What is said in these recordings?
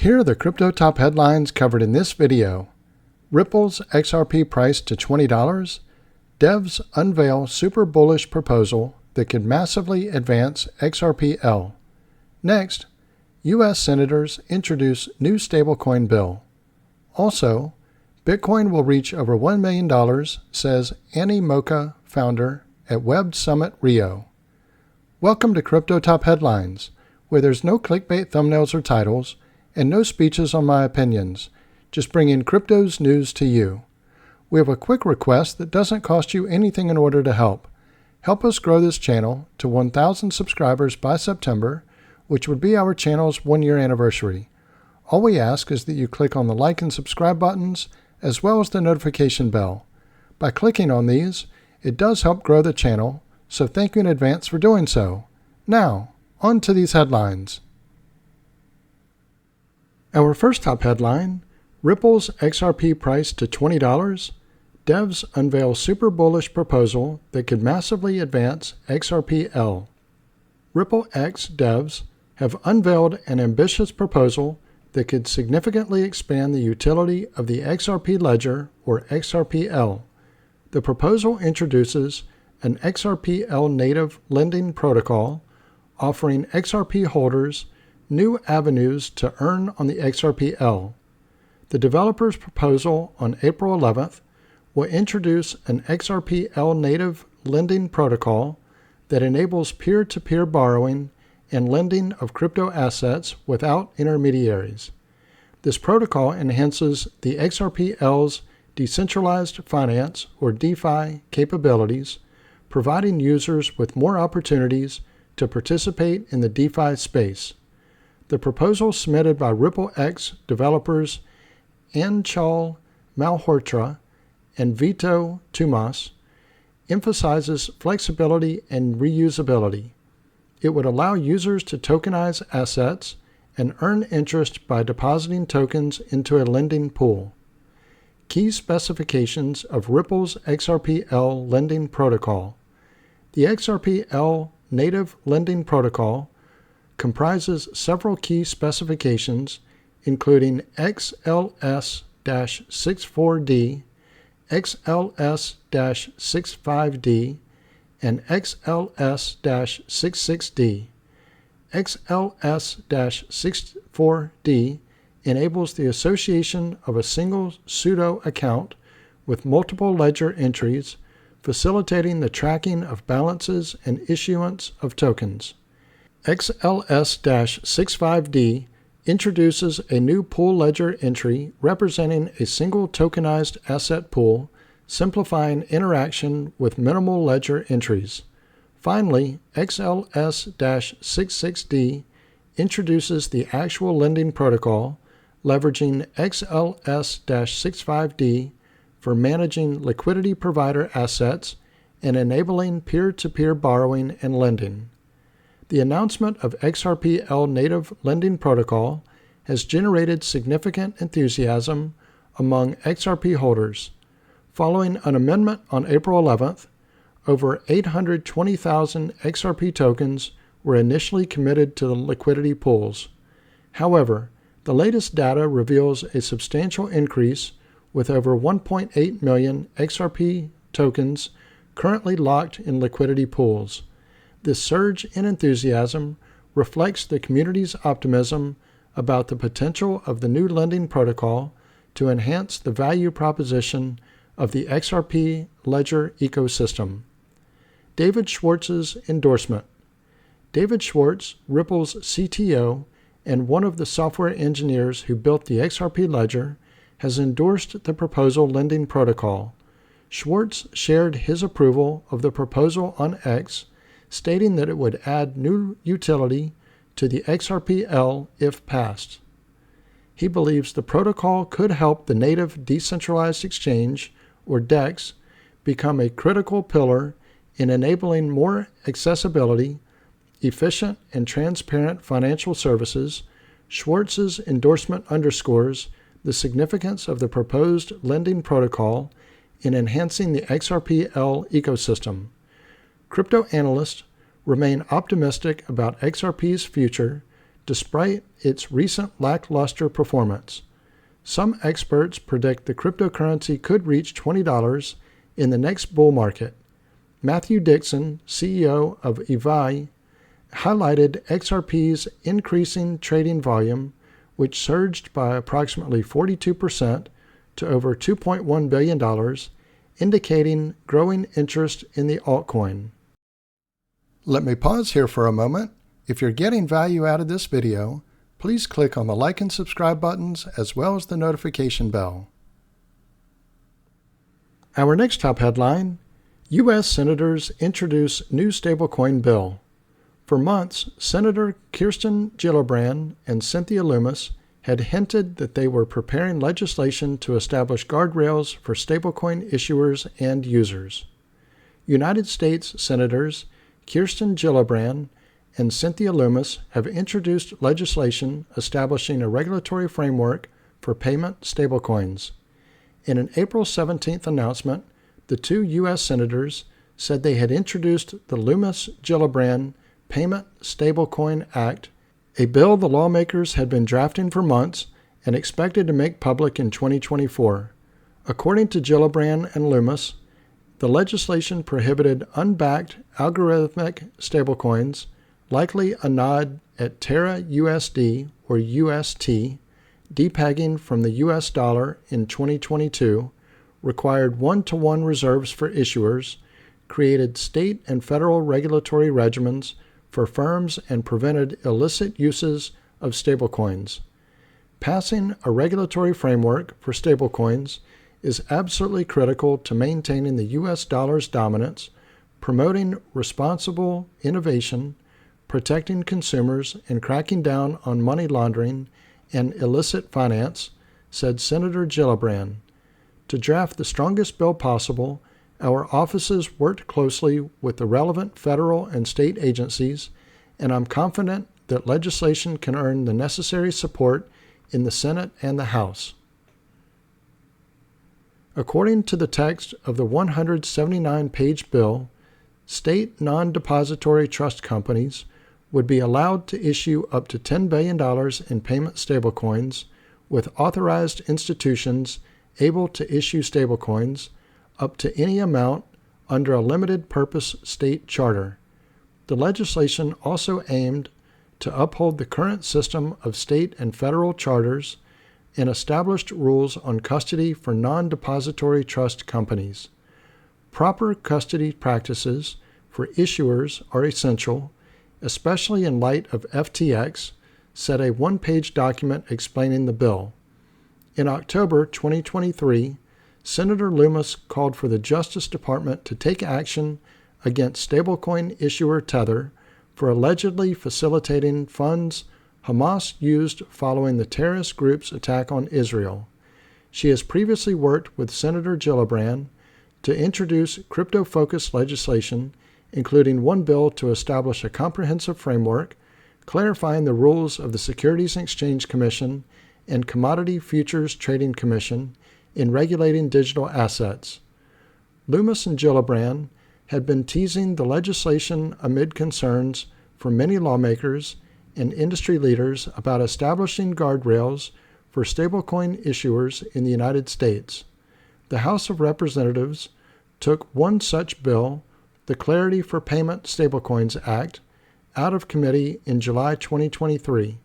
Here are the crypto top headlines covered in this video. Ripple's XRP price to $20. Devs unveil super bullish proposal that could massively advance XRPL. Next, U.S. senators introduce new stablecoin bill. Also, Bitcoin will reach over $1 million, says Animoca founder at WebSummit Rio. Welcome to Crypto Top Headlines, where there's no clickbait thumbnails or titles, and no speeches on my opinions, just bringing crypto's news to you. We have a quick request that doesn't cost you anything in order to help. Help us grow this channel to 1,000 subscribers by September, which would be our channel's 1-year anniversary. All we ask is that you click on the like and subscribe buttons, as well as the notification bell. By clicking on these, it does help grow the channel, so thank you in advance for doing so. Now, on to these headlines. Our first top headline, Ripple's XRP price to $20. Devs unveil super bullish proposal that could massively advance XRPL. RippleX devs have unveiled an ambitious proposal that could significantly expand the utility of the XRP ledger, or XRPL. The proposal introduces an XRPL native lending protocol, offering XRP holders new avenues to earn on the XRPL. The developer's proposal on April 11th will introduce an XRPL native lending protocol that enables peer-to-peer borrowing and lending of crypto assets without intermediaries. This protocol enhances the XRPL's decentralized finance, or DeFi, capabilities, providing users with more opportunities to participate in the DeFi space. The proposal submitted by RippleX developers Anchal Malhotra and Vito Tumas emphasizes flexibility and reusability. It would allow users to tokenize assets and earn interest by depositing tokens into a lending pool. Key specifications of Ripple's XRPL lending protocol. The XRPL native lending protocol comprises several key specifications, including XLS-64D, XLS-65D, and XLS-66D. XLS-64D enables the association of a single pseudo account with multiple ledger entries, facilitating the tracking of balances and issuance of tokens. XLS-65D introduces a new pool ledger entry representing a single tokenized asset pool, simplifying interaction with minimal ledger entries. Finally, XLS-66D introduces the actual lending protocol, leveraging XLS-65D for managing liquidity provider assets and enabling peer-to-peer borrowing and lending. The announcement of XRPL native lending protocol has generated significant enthusiasm among XRP holders. Following an amendment on April 11th, over 820,000 XRP tokens were initially committed to the liquidity pools. However, the latest data reveals a substantial increase, with over 1.8 million XRP tokens currently locked in liquidity pools. This surge in enthusiasm reflects the community's optimism about the potential of the new lending protocol to enhance the value proposition of the XRP ledger ecosystem. David Schwartz's endorsement. David Schwartz, Ripple's CTO and one of the software engineers who built the XRP ledger, has endorsed the proposal lending protocol. Schwartz shared his approval of the proposal on X, stating that it would add new utility to the XRPL if passed. He believes the protocol could help the native decentralized exchange, or DEX, become a critical pillar in enabling more accessibility, efficient and transparent financial services. Schwartz's endorsement underscores the significance of the proposed lending protocol in enhancing the XRPL ecosystem. Crypto analysts remain optimistic about XRP's future despite its recent lackluster performance. Some experts predict the cryptocurrency could reach $20 in the next bull market. Matthew Dixon, CEO of Unveil, highlighted XRP's increasing trading volume, which surged by approximately 42% to over $2.1 billion, indicating growing interest in the altcoin. Let me pause here for a moment. If you're getting value out of this video, please click on the like and subscribe buttons as well as the notification bell. Our next top headline: U.S. Senators introduce new stablecoin bill. For months, Senator Kirsten Gillibrand and Cynthia Lummis had hinted that they were preparing legislation to establish guardrails for stablecoin issuers and users. United States Senators Kirsten Gillibrand and Cynthia Lummis have introduced legislation establishing a regulatory framework for payment stablecoins. In an April 17th announcement, the two U.S. senators said they had introduced the Lummis-Gillibrand Payment Stablecoin Act, a bill the lawmakers had been drafting for months and expected to make public in 2024. According to Gillibrand and Lummis, the legislation prohibited unbacked algorithmic stablecoins, likely a nod at Terra USD or UST, depegging from the US dollar in 2022, required one-to-one reserves for issuers, created state and federal regulatory regimens for firms, and prevented illicit uses of stablecoins. Passing a regulatory framework for stablecoins is absolutely critical to maintaining the US dollar's dominance, promoting responsible innovation, protecting consumers, and cracking down on money laundering and illicit finance, said Senator Gillibrand. To draft the strongest bill possible, our offices worked closely with the relevant federal and state agencies, and I'm confident that legislation can earn the necessary support in the Senate and the House. According to the text of the 179-page bill, state non-depository trust companies would be allowed to issue up to $10 billion in payment stablecoins, with authorized institutions able to issue stablecoins up to any amount under a limited-purpose state charter. The legislation also aimed to uphold the current system of state and federal charters and established rules on custody for non-depository trust companies. Proper custody practices for issuers are essential, especially in light of FTX, said a one-page document explaining the bill. In October 2023, Senator Lummis called for the Justice Department to take action against stablecoin issuer Tether for allegedly facilitating funds Hamas used following the terrorist group's attack on Israel. She has previously worked with Senator Gillibrand to introduce crypto-focused legislation, including one bill to establish a comprehensive framework, clarifying the rules of the Securities and Exchange Commission and Commodity Futures Trading Commission in regulating digital assets. Lummis and Gillibrand had been teasing the legislation amid concerns from many lawmakers and industry leaders about establishing guardrails for stablecoin issuers in the United States. The House of Representatives took one such bill, the Clarity for Payment Stablecoins Act, out of committee in July 2023.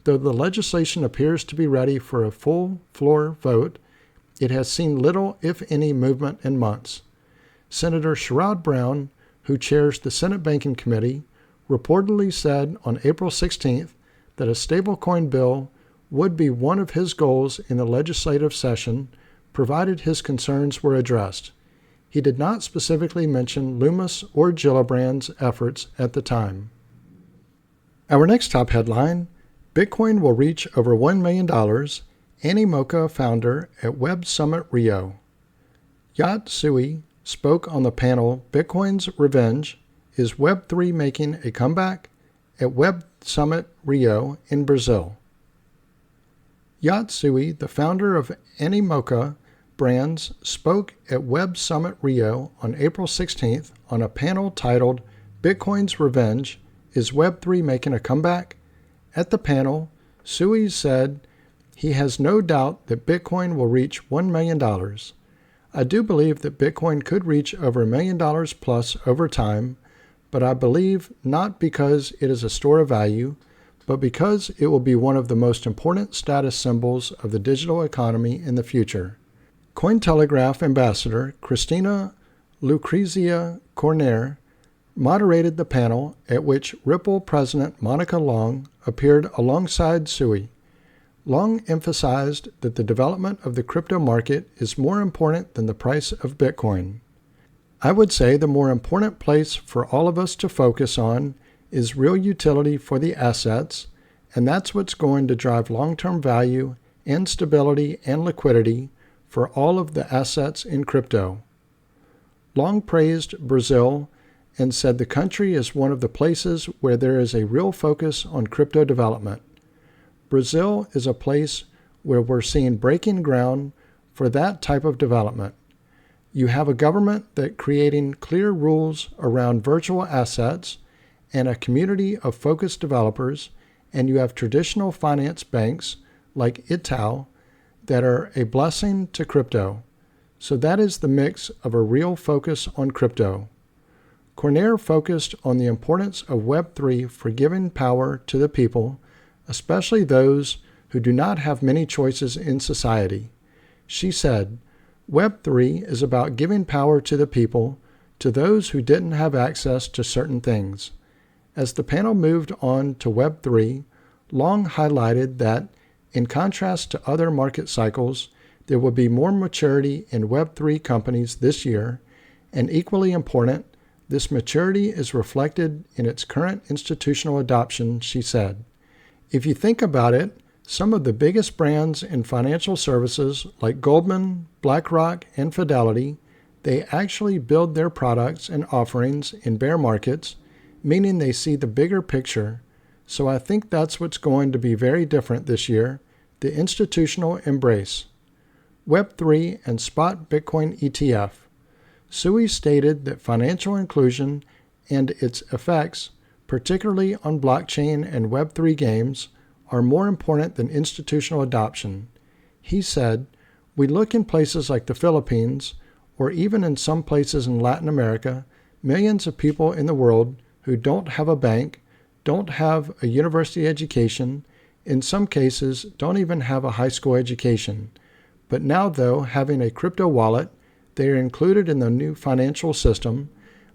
Though the legislation appears to be ready for a full floor vote, it has seen little, if any, movement in months. Senator Sherrod Brown, who chairs the Senate Banking Committee, reportedly said on April 16th that a stablecoin bill would be one of his goals in the legislative session, provided his concerns were addressed. He did not specifically mention Lummis or Gillibrand's efforts at the time. Our next top headline: Bitcoin will reach over $1 million, Animoca founder at WebSummit Rio. Yat Sui spoke on the panel Bitcoin's Revenge, Is Web3 Making a Comeback? At WebSummit Rio in Brazil. Yat Sui, the founder of Animoca Brands, spoke at WebSummit Rio on April 16th on a panel titled Bitcoin's Revenge, Is Web3 Making a Comeback? At the panel, Sui said he has no doubt that Bitcoin will reach $1 million. I do believe that Bitcoin could reach over $1 million plus over time, but I believe not because it is a store of value, but because it will be one of the most important status symbols of the digital economy in the future. Cointelegraph ambassador Christina Lucrezia Corner moderated the panel at which Ripple President Monica Long appeared alongside Sui. Long emphasized that the development of the crypto market is more important than the price of Bitcoin. I would say the more important place for all of us to focus on is real utility for the assets, and that's what's going to drive long-term value and stability and liquidity for all of the assets in crypto. Long praised Brazil and said the country is one of the places where there is a real focus on crypto development. Brazil is a place where we're seeing breaking ground for that type of development. You have a government that creating clear rules around virtual assets and a community of focused developers, and you have traditional finance banks like Itaú that are a blessing to crypto. So that is the mix of a real focus on crypto. Corner focused on the importance of Web3 for giving power to the people, especially those who do not have many choices in society. She said, Web3 is about giving power to the people, to those who didn't have access to certain things. As the panel moved on to Web3, Long highlighted that, in contrast to other market cycles, there will be more maturity in Web3 companies this year, and equally important, this maturity is reflected in its current institutional adoption, she said. If you think about it, some of the biggest brands in financial services like Goldman, BlackRock, and Fidelity, they actually build their products and offerings in bear markets, meaning they see the bigger picture. So I think that's what's going to be very different this year, the institutional embrace. Web3 and spot Bitcoin ETF. Sui stated that financial inclusion and its effects, particularly on blockchain and Web3 games, are more important than institutional adoption. He said, we look in places like the Philippines, or even in some places in Latin America, millions of people in the world who don't have a bank, don't have a university education, in some cases don't even have a high school education. But now though, having a crypto wallet, they are included in the new financial system,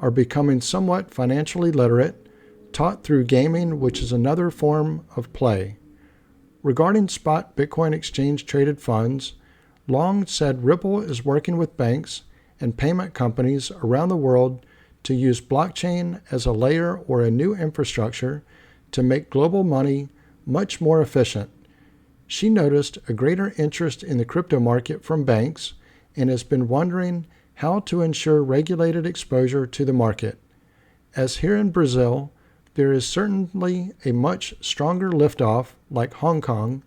are becoming somewhat financially literate, taught through gaming, which is another form of play. Regarding spot Bitcoin exchange traded funds, Long said Ripple is working with banks and payment companies around the world to use blockchain as a layer or a new infrastructure to make global money much more efficient. She noticed a greater interest in the crypto market from banks and has been wondering how to ensure regulated exposure to the market. As here in Brazil, there is certainly a much stronger liftoff like Hong Kong,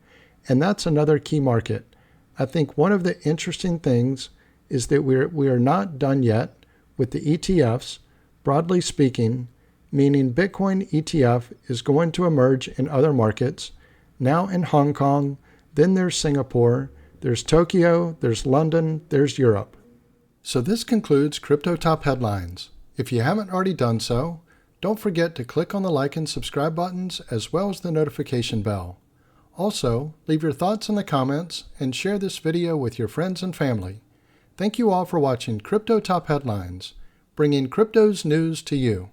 and that's another key market. I think one of the interesting things is that we are not done yet with the ETFs, broadly speaking, meaning Bitcoin ETF is going to emerge in other markets, now in Hong Kong, then there's Singapore, there's Tokyo, there's London, there's Europe. So this concludes Crypto Top Headlines. If you haven't already done so, don't forget to click on the like and subscribe buttons as well as the notification bell. Also, leave your thoughts in the comments and share this video with your friends and family. Thank you all for watching Crypto Top Headlines, bringing crypto's news to you.